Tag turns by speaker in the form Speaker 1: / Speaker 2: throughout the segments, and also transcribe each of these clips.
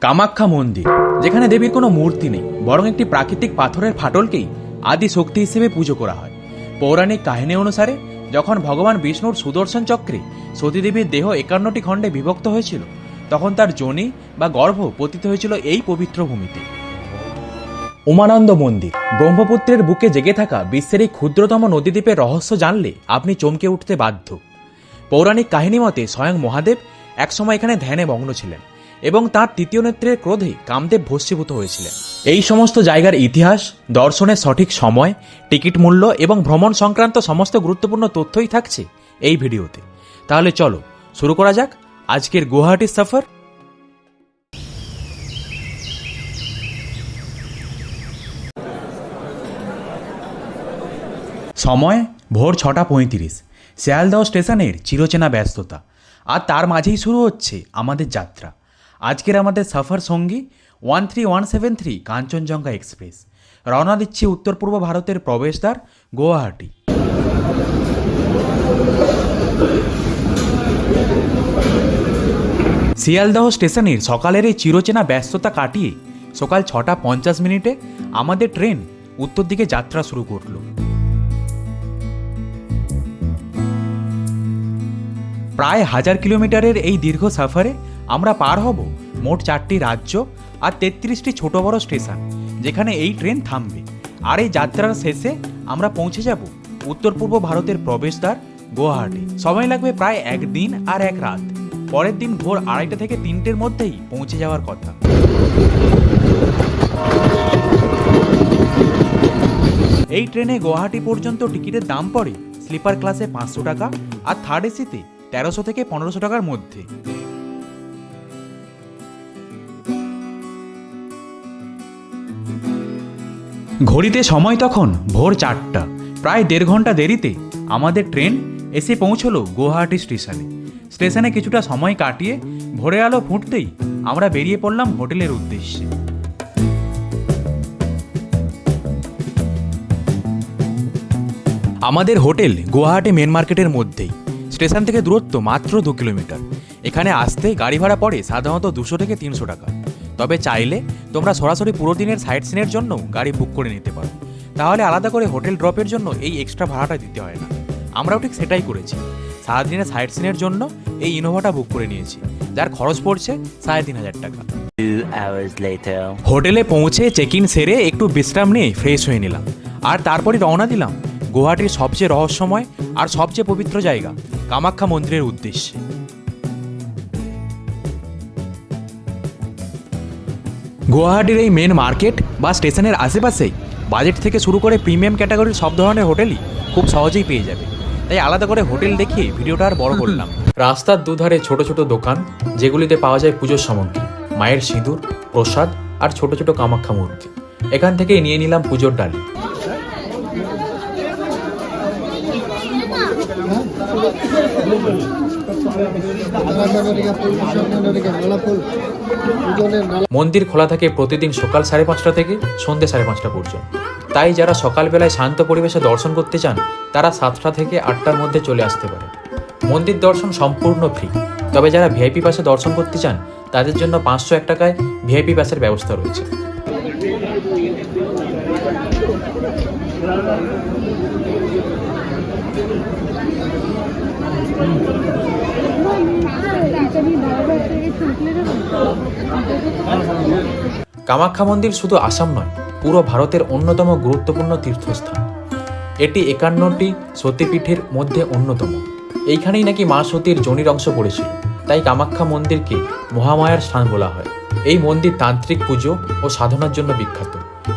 Speaker 1: কামাখ্যা মন্দির, যেখানে দেবীর কোনো মূর্তি নেই, বরং একটি প্রাকৃতিক পাথরের ফাটলকেই আদি শক্তি হিসেবে পুজো করা হয়। পৌরাণিক কাহিনী অনুসারে যখন ভগবান বিষ্ণুর সুদর্শন চক্রে সতীদেবীর দেহ 51টি খণ্ডে বিভক্ত হয়েছিল, তখন তার যোনি বা গর্ভ পতিত হয়েছিল এই পবিত্র ভূমিতে। উমানন্দ মন্দির, ব্রহ্মপুত্রের বুকে জেগে থাকা বিশ্বের এই ক্ষুদ্রতম নদীদ্বীপের রহস্য জানলে আপনি চমকে উঠতে বাধ্য। পৌরাণিক কাহিনী মতে স্বয়ং মহাদেব একসময় এখানে ধ্যানে মগ্ন ছিলেন এবং তাঁর তৃতীয় নেত্রের ক্রোধে কামদেব ভস্মীভূত হয়েছিলেন। এই সমস্ত জায়গার ইতিহাস, দর্শনের সঠিক সময়, টিকিট মূল্য এবং ভ্রমণ সংক্রান্ত সমস্ত গুরুত্বপূর্ণ তথ্যই থাকছে এই ভিডিওতে। তাহলে চলো শুরু করা যাক আজকের গুয়াহাটির সফর। সময় ভোর 6:35। শিয়ালদহ স্টেশনের চিরচেনা ব্যস্ততা, আর তার মাঝেই শুরু হচ্ছে আমাদের যাত্রা। আজকের আমাদের সফর সঙ্গী 13173 কাঞ্চনজঙ্ঘা এক্সপ্রেস। রওনা দিচ্ছি উত্তর পূর্ব ভারতের প্রবেশদ্বার গুয়াহাটি। শিয়ালদহ স্টেশনের সকালের এই চিরচেনা ব্যস্ততা কাটিয়ে সকাল 6:50 আমাদের ট্রেন উত্তর দিকে যাত্রা শুরু করল। প্রায় 1000 কিলোমিটারের এই দীর্ঘ সফরে আমরা পার হব মোট 4টি রাজ্য আর 33টি ছোট বড় স্টেশন, যেখানে এই ট্রেন থামবে। আর এই যাত্রার শেষে আমরা পৌঁছে যাব উত্তর পূর্ব ভারতের প্রবেশদ্বার গুয়াহাটি। সময় লাগবে প্রায় 1 দিন আর 1 রাত। পরের দিন ভোর 2:30 থেকে 3টের মধ্যেই পৌঁছে যাওয়ার কথা। এই ট্রেনে গুয়াহাটি পর্যন্ত টিকিটের দাম পড়ে স্লিপার ক্লাসে 500 টাকা আর থার্ড এসিতে 1300 থেকে 1500 টাকার মধ্যে। ঘড়িতে সময় তখন ভোর 4টা। প্রায় 1.5 ঘন্টা দেরিতে আমাদের ট্রেন এসে পৌঁছলো গুয়াহাটি স্টেশনে। স্টেশনে কিছুটা সময় কাটিয়ে ভোরের আলো ফুটতেই আমরা বেরিয়ে পড়লাম হোটেলের উদ্দেশ্যে। আমাদের হোটেল গুয়াহাটি মেন মার্কেটের মধ্যেই। স্টেশন থেকে দূরত্ব মাত্র 2 কিলোমিটার। এখানে আসতে গাড়ি ভাড়া পড়ে সাধারণত 200 থেকে 300 টাকা। তবে চাইলে তোমরা সরাসরি পুরো দিনের সাইট সিনের জন্য গাড়ি বুক করে নিতে পারো। তাহলে আলাদা করে হোটেল ড্রপের জন্য এই এক্সট্রা ভাড়াটা দিতে হয় না। আমরাও ঠিক সেটাই করেছি। সারাদিনের সাইট সিনের জন্য এই ইনোভাটা বুক করে নিয়েছি, যার খরচ পড়ছে 3500 টাকা। হোটেলে পৌঁছে চেক ইন সেরে একটু বিশ্রাম নিয়ে ফ্রেশ হয়ে নিলাম, আর তারপরই রওনা দিলাম গুয়াহাটির সবচেয়ে রহস্যময় আর সবচেয়ে পবিত্র জায়গা কামাখ্যা মন্দিরের উদ্দেশ্যে। গুয়াহাটির এই মেন মার্কেট বা স্টেশনের আশেপাশেই বাজেট থেকে শুরু করে প্রিমিয়াম ক্যাটাগরির সব ধরনের হোটেলই খুব সহজেই পেয়ে যাবে। তাই আলাদা করে হোটেল দেখিয়ে ভিডিওটা আর বড় করলাম। রাস্তার দুধারে ছোট ছোট দোকান, যেগুলিতে পাওয়া যায় পুজোর সামগ্রী, মায়ের সিঁদুর, প্রসাদ আর ছোট ছোট কামাখ্যা মূর্তি। এখান থেকেই নিয়ে নিলাম পুজোর ডালি। মন্দির খোলা থাকে প্রতিদিন সকাল 5:30 থেকে সন্ধ্যে 5:30 পর্যন্ত। তাই যারা সকালবেলায় শান্ত পরিবেশে দর্শন করতে চান, তারা 7টা থেকে 8টার মধ্যে চলে আসতে পারে। মন্দির দর্শন সম্পূর্ণ ফ্রি। তবে যারা ভিআইপি পাসে দর্শন করতে চান, তাদের জন্য 501 টাকায় ভিআইপি পাসের ব্যবস্থা রয়েছে। কামাখ্যা মন্দির শুধু আসাম নয়, পুরো ভারতের অন্যতম গুরুত্বপূর্ণ তীর্থস্থান। এটি 51টি সতীপীঠের মধ্যে অন্যতম। এইখানেই নাকি মা সতীর যোনির অংশ পড়েছিল, তাই কামাখ্যা মন্দিরকে মহামায়ার স্থান বলা হয়। এই মন্দির তান্ত্রিক পুজো ও সাধনার জন্য বিখ্যাত।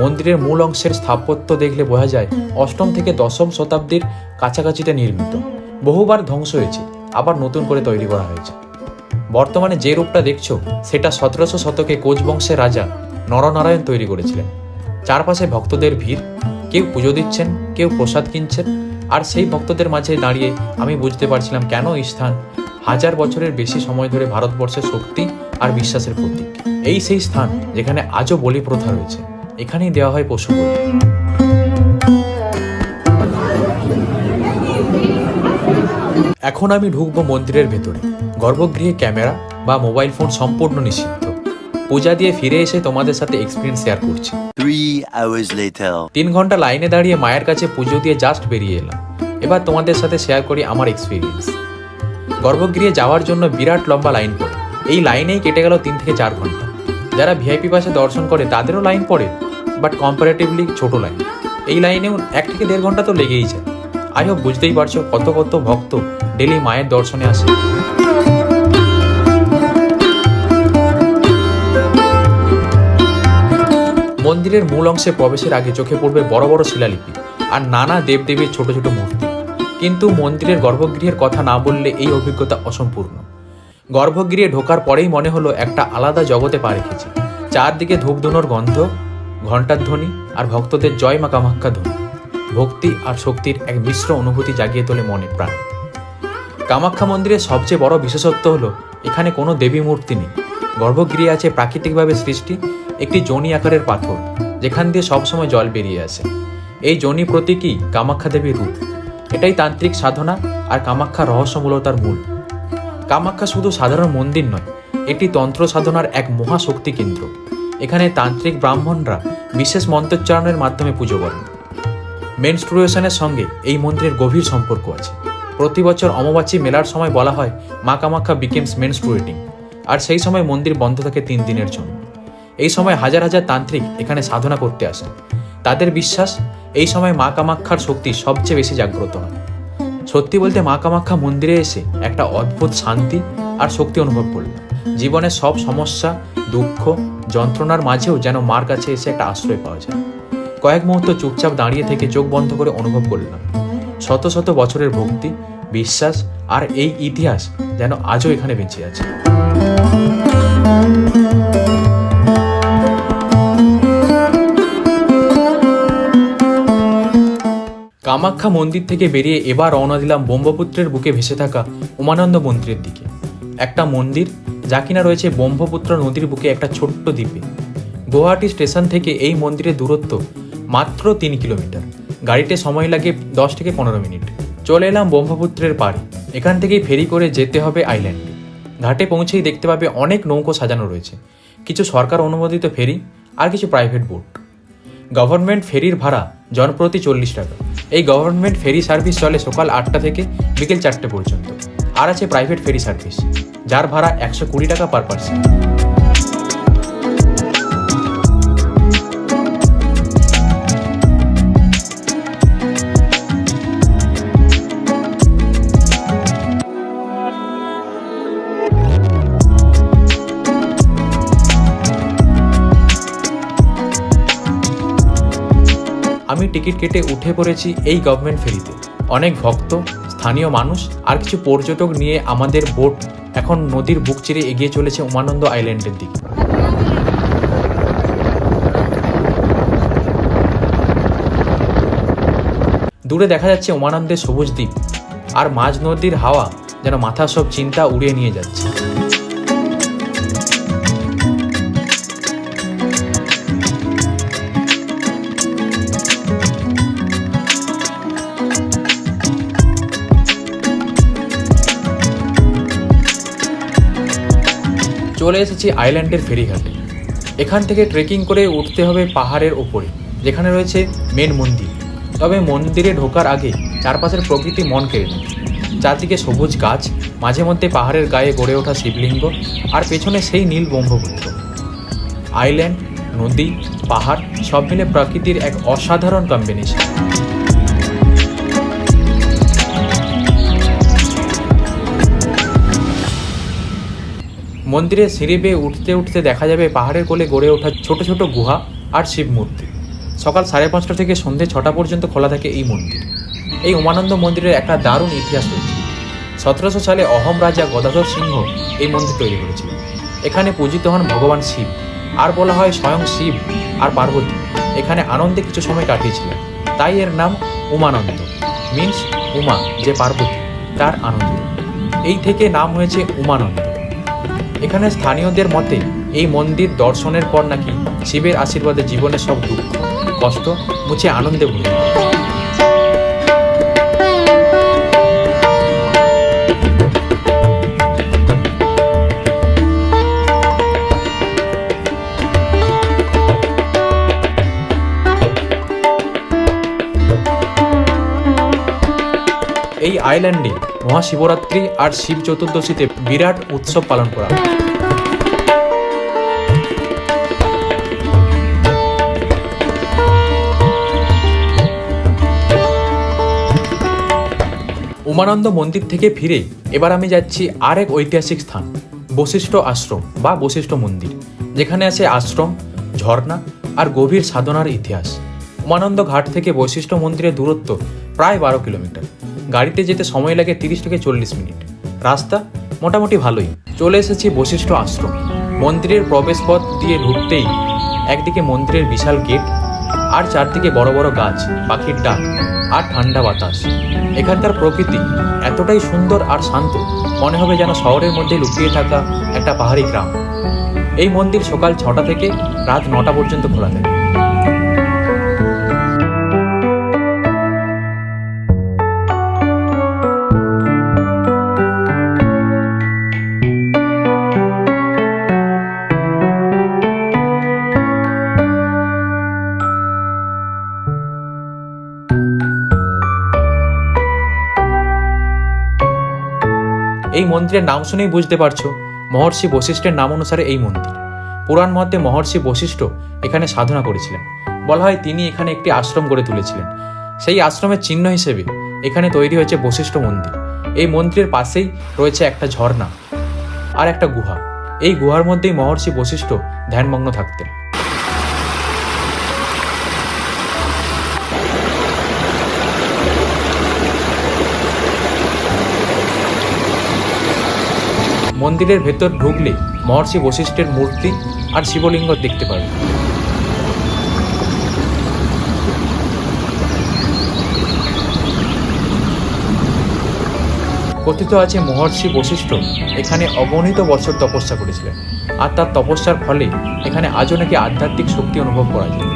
Speaker 1: মন্দিরের মূল অংশের স্থাপত্য দেখলে বোঝা যায় 8ম থেকে 10ম শতাব্দীর কাছাকাছিতে নির্মিত। বহুবার ধ্বংস হয়েছে, আবার নতুন করে তৈরি করা হয়েছে। বর্তমানে যে রূপটা দেখছো, সেটা 1700 শতকে কোচ বংশের রাজা নরনারায়ণ তৈরি করেছিলেন। চারপাশে ভক্তদের ভিড়, কেউ পুজো দিচ্ছেন, কেউ প্রসাদ কিনছেন। আর সেই ভক্তদের মাঝে দাঁড়িয়ে আমি বুঝতে পারছিলাম কেন এই স্থান 1000 বছরের বেশি সময় ধরে ভারতবর্ষের শক্তি আর বিশ্বাসের প্রতীক। এই সেই স্থান যেখানে আজও বলি প্রথা রয়েছে। এখানেই দেওয়া হয় পশু বলি। এখন আমি ঢুকবো মন্দিরের ভেতরে। গর্ভগৃহে ক্যামেরা বা মোবাইল ফোন সম্পূর্ণ নিষিদ্ধ। পূজা দিয়ে ফিরে এসে তোমাদের সাথে এক্সপিরিয়েন্স শেয়ার করছি।
Speaker 2: 3 hours later.
Speaker 1: 3 ঘন্টা লাইনে দাঁড়িয়ে মায়ের কাছে পুজো দিয়ে জাস্ট বেরিয়ে এলাম। এবার তোমাদের সাথে শেয়ার করি আমার এক্সপিরিয়েন্স। গর্ভগৃহে যাওয়ার জন্য বিরাট লম্বা লাইন পড়ে। এই লাইনেই কেটে গেল 3 থেকে 4 ঘন্টা। যারা ভিআইপি পাশে দর্শন করে তাদেরও লাইন পড়ে, বাট কম্পারেটিভলি ছোট লাইন। এই লাইনেও 1 থেকে 1.5 ঘন্টা তো লেগেই যায়। আই হোপ বুঝতেই পারছো কত কত ভক্ত ডেলি মায়ের দর্শনে আসে। মন্দিরের মূল অংশে প্রবেশের আগে চোখে পড়বে বড় বড় শিলালিপি আর নানা দেবদেবীর ছোট ছোট মূর্তি। কিন্তু মন্দিরের গর্ভগৃহের কথা না বললে এই অভিজ্ঞতা অসম্পূর্ণ। গর্ভগৃহে ঢোকার পরেই মনে হলো একটা আলাদা জগতে পা রেখেছি। চারদিকে ধূপধুনোর গন্ধ, ঘণ্টার ধ্বনি আর ভক্তদের জয় মা কামাখ্যা ধ্বনি। ভক্তি আর শক্তির এক মিশ্র অনুভূতি জাগিয়ে তোলে মনে প্রাণ। কামাখ্যা মন্দিরের সবচেয়ে বড় বিশেষত্ব হলো এখানে কোনো দেবী মূর্তি নেই। গর্ভগৃহে আছে প্রাকৃতিকভাবে সৃষ্টি একটি যোনি আকারের পাথর, যেখান দিয়ে সবসময় জল বেরিয়ে আসে। এই যোনি প্রতীকই কামাখ্যা দেবীর রূপ। এটাই তান্ত্রিক সাধনা আর কামাখ্যা রহস্যমূলতার মূল। কামাখ্যা শুধু সাধারণ মন্দির নয়, এটি তন্ত্র সাধনার এক মহাশক্তি কেন্দ্র। এখানে তান্ত্রিক ব্রাহ্মণরা বিশেষ মন্ত্রোচ্চারণের মাধ্যমে পুজো করেন। মেনস্ট্রুয়েশনের সঙ্গে এই মন্দিরের গভীর সম্পর্ক আছে। প্রতি বছর অমাবাসী মেলার সময় বলা হয় মা কামাখ্যা বিকেমস মেনস্ট্রুয়েটিং, আর সেই সময় মন্দির বন্ধ থাকে 3 দিনের জন্য। এই সময় হাজার হাজার তান্ত্রিক এখানে সাধনা করতে আসেন। তাদের বিশ্বাস এই সময় মা কামাখ্যার শক্তি সবচেয়ে বেশি জাগ্রত হয়। সত্যি বলতে মা কামাখ্যা মন্দিরে এসে একটা অদ্ভুত শান্তি আর শক্তি অনুভব করলাম। জীবনের সব সমস্যা, দুঃখ, যন্ত্রণার মাঝেও যেন মার কাছে এসে একটা আশ্রয় পাওয়া যায়। কয়েক মুহূর্ত চুপচাপ দাঁড়িয়ে থেকে চোখ বন্ধ করে অনুভব করলাম শত শত বছরের ভক্তি, বিশ্বাস আর এই ইতিহাস যেন আজও এখানে বেঁচে আছে। কামাখ্যা মন্দির থেকে বেরিয়ে এবার রওনা দিলাম ব্রহ্মপুত্রের বুকে ভেসে থাকা উমানন্দ মন্দিরের দিকে। একটা মন্দির যা কিনা রয়েছে ব্রহ্মপুত্র নদীর বুকে একটা ছোট্ট দ্বীপে। গুয়াহাটি স্টেশন থেকে এই মন্দিরের দূরত্ব মাত্র 3 কিলোমিটার। গাড়িতে সময় লাগে 10 থেকে 15 মিনিট। চলে এলাম ব্রহ্মপুত্রের পাড়ে। এখান থেকেই ফেরি করে যেতে হবে আইল্যান্ডে। ঘাটে পৌঁছেই দেখতে পাবে অনেক নৌকো সাজানো রয়েছে, কিছু সরকার অনুমোদিত ফেরি আর কিছু প্রাইভেট বোট। গভর্নমেন্ট ফেরির ভাড়া জনপ্রতি 40 টাকা। এই গভর্নমেন্ট ফেরি সার্ভিস চলে সকাল 8টা থেকে বিকেল 4টে পর্যন্ত। আর আছে প্রাইভেট ফেরি সার্ভিস, যার ভাড়া 120 টাকা পার পার্সন। আমি টিকিট কেটে উঠে পড়েছি এই গভর্নমেন্ট ফেরিতে। অনেক ভক্ত, স্থানীয় মানুষ আর কিছু পর্যটক নিয়ে আমাদের বোট এখন নদীর বুক চিরে এগিয়ে চলেছে উমানন্দ আইল্যান্ডের দিকে। দূরে দেখা যাচ্ছে উমানন্দের সবুজ দ্বীপ, আর মাঝ নদীর হাওয়া যেন মাথার সব চিন্তা উড়িয়ে নিয়ে যাচ্ছে। চলে এসেছি আইল্যান্ডের ফেরিঘাটে। এখান থেকে ট্রেকিং করে উঠতে হবে পাহাড়ের ওপরে, যেখানে রয়েছে মেন মন্দির। তবে মন্দিরে ঢোকার আগে চারপাশের প্রকৃতি মন কেড়ে নেয়। চারদিকে সবুজ গাছ, মাঝে মধ্যে পাহাড়ের গায়ে গড়ে ওঠা শিবলিঙ্গ, আর পেছনে সেই নীল ব্রহ্মপুত্র। আইল্যান্ড, নদী, পাহাড় সব মিলে প্রকৃতির এক অসাধারণ কম্বিনেশন। মন্দিরের সিঁড়ি বেয়ে উঠতে উঠতে দেখা যাবে পাহাড়ের কোলে গড়ে ওঠা ছোট ছোট গুহা আর শিব মূর্তি। সকাল 5:30 থেকে সন্ধ্যে 6টা পর্যন্ত খোলা থাকে এই মন্দির। এই উমানন্দ মন্দিরের একটা দারুণ ইতিহাস রয়েছে। 1700 সালে অহোম রাজা গদাধর সিংহ এই মন্দির তৈরি করেছিলেন। এখানে পূজিত হন ভগবান শিব, আর বলা হয় স্বয়ং শিব আর পার্বতী এখানে আনন্দে কিছু সময় কাটিয়েছিলেন। তাই এর নাম উমানন্দ, মিন্স উমা যে পার্বতী তার আনন্দ। এই থেকে নাম হয়েছে উমানন্দ। এখানে স্থানীয়দের মতে এই মন্দির দর্শনের পর নাকি শিবের আশীর্বাদে জীবনের সব দুঃখ কষ্ট মুছে আনন্দে ভরে। এই আইল্যান্ডে মহাশিবরাত্রি আর শিব চতুর্দশীতে বিরাট উৎসব পালন করা হয়। উমানন্দ মন্দির থেকে ফিরে এবার আমি যাচ্ছি আরেক ঐতিহাসিক স্থান, বশিষ্ঠ আশ্রম বা বশিষ্ঠ মন্দির, যেখানে আছে আশ্রম, ঝর্ণা আর গভীর সাধনার ইতিহাস। উমানন্দ ঘাট থেকে বশিষ্ঠ মন্দিরের দূরত্ব প্রায় 12 কিলোমিটার। গাড়িতে যেতে সময় লাগে 30 থেকে 40 মিনিট। রাস্তা মোটামুটি ভালোই। চলে এসেছি বশিষ্ঠ আশ্রম। মন্দিরের প্রবেশপথ দিয়ে ঢুকতেই একদিকে মন্দিরের বিশাল গেট, আর চারদিকে বড় বড় গাছ, পাখির ডাক আর ঠান্ডা বাতাস। এখানকার প্রকৃতি এতটাই সুন্দর আর শান্ত, মনে হবে যেন শহরের মধ্যে লুকিয়ে থাকা একটা পাহাড়ি গ্রাম। এই মন্দির সকাল 6টা থেকে রাত 9টা পর্যন্ত খোলা থাকে। এই মন্দিরের নাম শুনেই বুঝতে পারছো, মহর্ষি বশিষ্ঠের নাম অনুসারে এই মন্দির। পুরাণ মতে মহর্ষি বশিষ্ঠ এখানে সাধনা করেছিলেন। বলা হয় তিনি এখানে একটি আশ্রম গড়ে তুলেছিলেন। সেই আশ্রমের চিহ্ন হিসেবে এখানে তৈরি হয়েছে বশিষ্ঠ মন্দির। এই মন্দিরের পাশেই রয়েছে একটা ঝর্ণা আর একটা গুহা। এই গুহার মধ্যেই মহর্ষি বশিষ্ঠ ধ্যানমগ্ন থাকতেন। মন্দিরের ভেতর ঢুকলে মহর্ষি বশিষ্ঠের মূর্তি আর শিবলিঙ্গ দেখতে পাবে। কথিত আছে মহর্ষি বশিষ্ঠ এখানে অগণিত বছর তপস্যা করেছিলেন, আর তার তপস্যার ফলে এখানে আজও নাকি আধ্যাত্মিক শক্তি অনুভব করা যায়।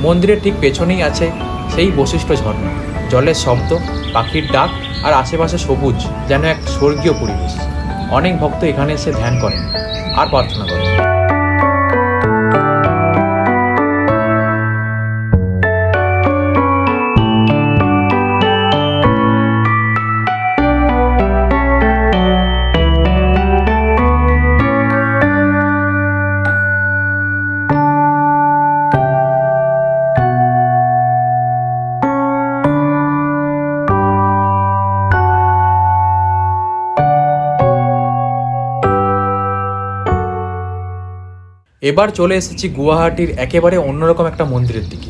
Speaker 1: মন্দিরের ঠিক পেছনেই আছে সেই বশিষ্ঠ ঝর্ণা। জলের শব্দ, পাখির ডাক আর আশেপাশে সবুজ যেন এক স্বর্গীয় পরিবেশ। অনেক ভক্ত এখানে এসে ধ্যান করেন আর প্রার্থনা করেন। এবার চলে এসেছি গুয়াহাটির একেবারে অন্যরকম একটা মন্দিরের দিকে,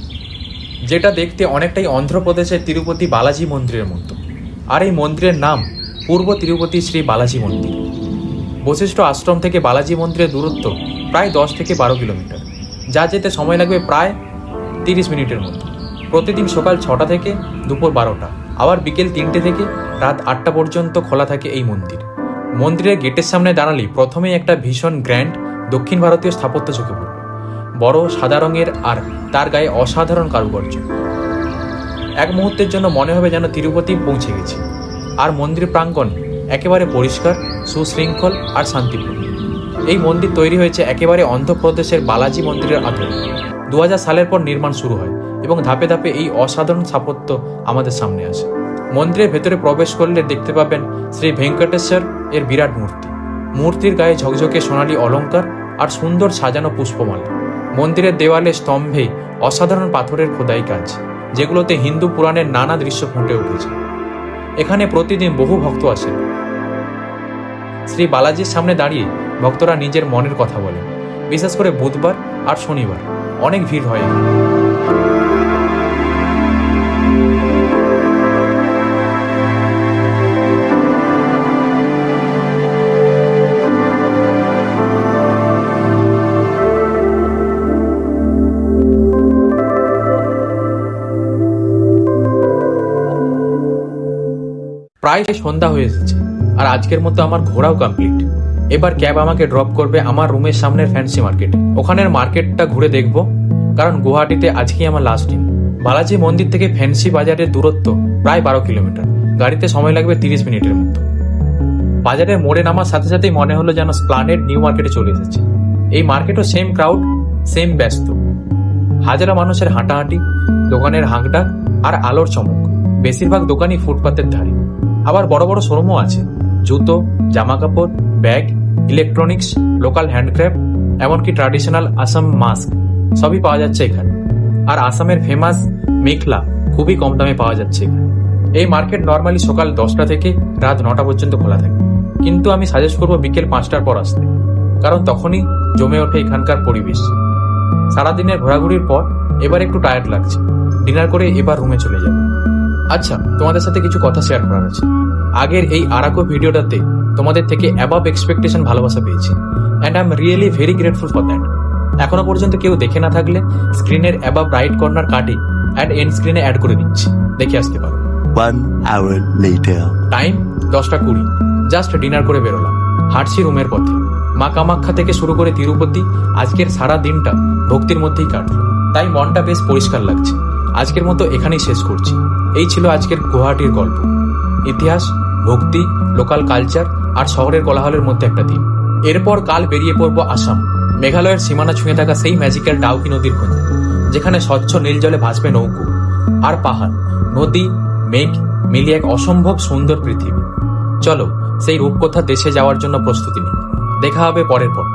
Speaker 1: যেটা দেখতে অনেকটাই অন্ধ্রপ্রদেশের তিরুপতি বালাজি মন্দিরের মতো। আর এই মন্দিরের নাম পূর্ব তিরুপতি শ্রী বালাজি মন্দির। বশিষ্ঠ আশ্রম থেকে বালাজি মন্দিরের দূরত্ব প্রায় 10 থেকে 12 কিলোমিটার, যা যেতে সময় লাগবে প্রায় 30 মিনিটের মতো। প্রতিদিন সকাল 6টা থেকে দুপুর 12টা, আবার বিকেল 3টে থেকে রাত 8টা পর্যন্ত খোলা থাকে এই মন্দির। মন্দিরের গেটের সামনে দাঁড়ালে প্রথমেই একটা ভীষণ গ্র্যান্ড দক্ষিণ ভারতীয় স্থাপত্য চোখে পড়বে। বড় সাদা রঙের আর তার গায়ে অসাধারণ কারুকার্য। এক মুহূর্তের জন্য মনে হবে যেন তিরুপতি পৌঁছে গেছি। আর মন্দির প্রাঙ্গণ একেবারে পরিষ্কার, সুশৃঙ্খল আর শান্তিপূর্ণ। এই মন্দির তৈরি হয়েছে একেবারে অন্ধ্রপ্রদেশের বালাজি মন্দিরের আদলে। 2000 সালের পর নির্মাণ শুরু হয় এবং ধাপে ধাপে এই অসাধারণ স্থাপত্য আমাদের সামনে আসে। মন্দিরের ভেতরে প্রবেশ করলে দেখতে পাবেন শ্রী ভেঙ্কটেশ্বর এর বিরাট মূর্তি। মূর্তির গায়ে ঝকঝকে সোনালী অলংকার আর সুন্দর সাজানো পুষ্পমালা। মন্দিরের দেওয়ালে স্তম্ভে অসাধারণ পাথরের খোদাই কাজ, যেগুলোতে হিন্দু পুরাণের নানা দৃশ্য ফুটে উঠেছে। এখানে প্রতিদিন বহু ভক্ত আসেন। শ্রী বালাজির সামনে দাঁড়িয়ে ভক্তরা নিজের মনের কথা বলেন। বিশেষ করে বুধবার আর শনিবার অনেক ভিড় হয় এখানে। প্রায় সন্ধ্যা হয়ে এসেছে আর আজকের মতো আমার ঘোরাও কমপ্লিট। এবার ক্যাব আমাকে ড্রপ করবে আমার রুমের সামনের ফ্যান্সি মার্কেটে। ওখানের মার্কেটটা ঘুরে দেখব, কারণ গুয়াহাটিতে আজকেই আমার লাস্ট দিন। বালাজি মন্দির থেকে ফ্যান্সি বাজারের দূরত্ব প্রায় 12 কিলোমিটার। গাড়িতে সময় লাগবে 30 মিনিটের মতো। বাজারের মোড়ে নামার সাথে সাথেই মনে হলো যেন স্প্লানেড নিউ মার্কেটে চলে এসেছে। এই মার্কেটও সেম ক্রাউড, সেম ব্যস্ত। হাজারো মানুষের হাঁটাহাঁটি, দোকানের হাঁকডাক আর আলোর চমক। বেশিরভাগ দোকানই ফুটপাতের ধারে। আবার বড় বড় শোরুমও আছে। জুতো, জামা কাপড়, ব্যাগ, ইলেকট্রনিক্স, লোকাল হ্যান্ডক্রাফট, এমনকি ট্র্যাডিশনাল আসাম মাস্ক সবই পাওয়া যাচ্ছে এখানে। আর আসামের ফেমাস মেখলা খুবই কম দামে পাওয়া যাচ্ছে এখানে। এই মার্কেট নর্মালি সকাল 10টা থেকে রাত 9টা পর্যন্ত খোলা থাকে, কিন্তু আমি সাজেস্ট করবো বিকেল 5টার পর আসতে, কারণ তখনই জমে ওঠে এখানকার পরিবেশ। সারাদিনের ঘোরাঘুরির পর এবার একটু টায়ার্ড লাগছে, ডিনার করে এবার রুমে চলে যাব। আচ্ছা, তোমাদের সাথে কিছু কথা শেয়ার করার আছে। আগের এই আরাকো ভিডিওটাতে তোমাদের থেকে অ্যাবাভ এক্সপেকটেশন ভালোবাসা পেয়েছি, and I am really very grateful for that. এখনো পর্যন্ত কেউ দেখে না থাকলে স্ক্রিনের অ্যাবাভ রাইট কর্নার কাটে অ্যাড এন্ড স্ক্রিনে অ্যাড করে দিচ্ছি, দেখে আসতে পারো।
Speaker 2: 1 hour later.
Speaker 1: টাইম 10টা 20। জাস্ট ডিনার করে বেরোলাম, হাঁটছি রুমের পথে। মা কামাখ্যা থেকে শুরু করে তিরুপতি, আজকের সারা দিনটা ভক্তির মধ্যেই কাটলো, তাই মনটা বেশ পরিষ্কার লাগছে। আজকের মতো এখানেই শেষ করছি। এই ছিল আজকের গুয়াহাটির গল্প। ইতিহাস, ভক্তি, লোকাল কালচার আর শহরের কোলাহলের মধ্যে একটা দিন। এরপর কাল বেরিয়ে পড়বো আসাম, মেঘালয়ের সীমানা ছুঁয়ে থাকা সেই ম্যাজিক্যাল ডাউকি নদীর খোঁজে, যেখানে স্বচ্ছ নীল জলে ভাসবে নৌকো, আর পাহাড়, নদী, মেঘ মিলিয়ে এক অসম্ভব সুন্দর পৃথিবী। চলো সেই রূপকথা দেশে যাওয়ার জন্য প্রস্তুতি নিই। দেখা হবে পরের পর।